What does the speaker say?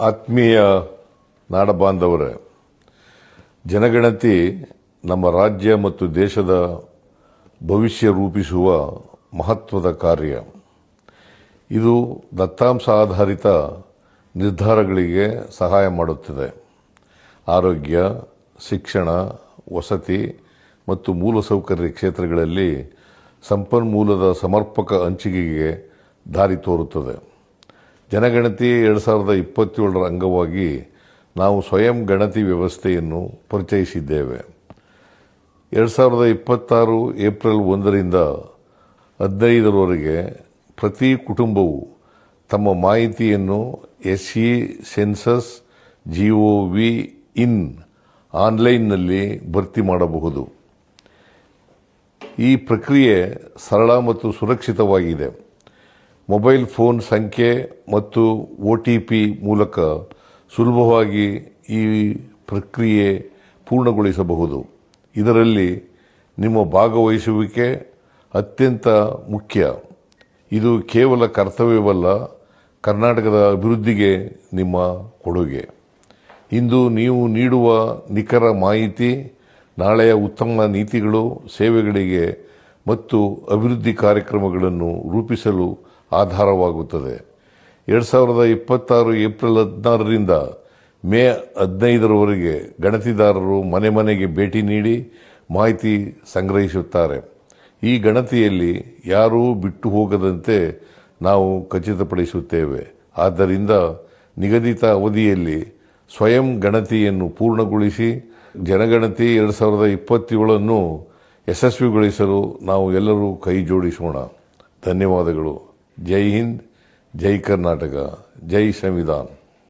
ಆತ್ಮೀಯ ನಾಡಬಾಂಧವರೇ, ಜನಗಣತಿ ನಮ್ಮ ರಾಜ್ಯ ಮತ್ತು ದೇಶದ ಭವಿಷ್ಯ ರೂಪಿಸುವ ಮಹತ್ವದ ಕಾರ್ಯ. ಇದು ದತ್ತಾಂಶ ಆಧಾರಿತ ನಿರ್ಧಾರಗಳಿಗೆ ಸಹಾಯ ಮಾಡುತ್ತದೆ. ಆರೋಗ್ಯ, ಶಿಕ್ಷಣ, ವಸತಿ ಮತ್ತು ಮೂಲಸೌಕರ್ಯ ಕ್ಷೇತ್ರಗಳಲ್ಲಿ ಸಂಪನ್ಮೂಲದ ಸಮರ್ಪಕ ಹಂಚಿಕೆಗೆ ದಾರಿ ತೋರುತ್ತದೆ. ಜನಗಣತಿ 2027ರ ಅಂಗವಾಗಿ ನಾವು ಸ್ವಯಂ ಗಣತಿ ವ್ಯವಸ್ಥೆಯನ್ನು ಪರಿಚಯಿಸಿದ್ದೇವೆ. 2026 ಏಪ್ರಿಲ್ 1ರಿಂದ 15ರವರೆಗೆ ಪ್ರತಿ ಕುಟುಂಬವು ತಮ್ಮ ಮಾಹಿತಿಯನ್ನು SE ಸೆನ್ಸಸ್ GOV-in ಆನ್ಲೈನ್ನಲ್ಲಿ ಭರ್ತಿ ಮಾಡಬಹುದು. ಈ ಪ್ರಕ್ರಿಯೆ ಸರಳ ಮತ್ತು ಸುರಕ್ಷಿತವಾಗಿದೆ. ಮೊಬೈಲ್ ಫೋನ್ ಸಂಖ್ಯೆ ಮತ್ತು OTP ಮೂಲಕ ಸುಲಭವಾಗಿ ಈ ಪ್ರಕ್ರಿಯೆ ಪೂರ್ಣಗೊಳಿಸಬಹುದು. ಇದರಲ್ಲಿ ನಿಮ್ಮ ಭಾಗವಹಿಸುವಿಕೆ ಅತ್ಯಂತ ಮುಖ್ಯ. ಇದು ಕೇವಲ ಕರ್ತವ್ಯವಲ್ಲ, ಕರ್ನಾಟಕದ ಅಭಿವೃದ್ಧಿಗೆ ನಿಮ್ಮ ಕೊಡುಗೆ. ಇಂದು ನೀವು ನೀಡುವ ನಿಖರ ಮಾಹಿತಿ ನಾಳೆಯ ಉತ್ತಮ ನೀತಿಗಳು, ಸೇವೆಗಳಿಗೆ ಮತ್ತು ಅಭಿವೃದ್ಧಿ ಕಾರ್ಯಕ್ರಮಗಳನ್ನು ರೂಪಿಸಲು ಆಧಾರವಾಗುತ್ತದೆ. 2026 ಏಪ್ರಿಲ್ 16ರಿಂದ ಮೇ 15ರವರೆಗೆ ಗಣತಿದಾರರು ಮನೆ ಮನೆಗೆ ಭೇಟಿ ನೀಡಿ ಮಾಹಿತಿ ಸಂಗ್ರಹಿಸುತ್ತಾರೆ. ಈ ಗಣತಿಯಲ್ಲಿ ಯಾರೂ ಬಿಟ್ಟು ಹೋಗದಂತೆ ನಾವು ಖಚಿತಪಡಿಸುತ್ತೇವೆ. ಆದ್ದರಿಂದ ನಿಗದಿತ ಅವಧಿಯಲ್ಲಿ ಸ್ವಯಂ ಗಣತಿಯನ್ನು ಪೂರ್ಣಗೊಳಿಸಿ ಜನಗಣತಿ 2027 ಯಶಸ್ವಿಗೊಳಿಸಲು ನಾವು ಎಲ್ಲರೂ ಕೈ ಜೋಡಿಸೋಣ. ಧನ್ಯವಾದಗಳು. ಜೈ ಹಿಂದ್, ಜೈ ಕರ್ನಾಟಕ, ಜೈ ಸಂವಿಧಾನ್.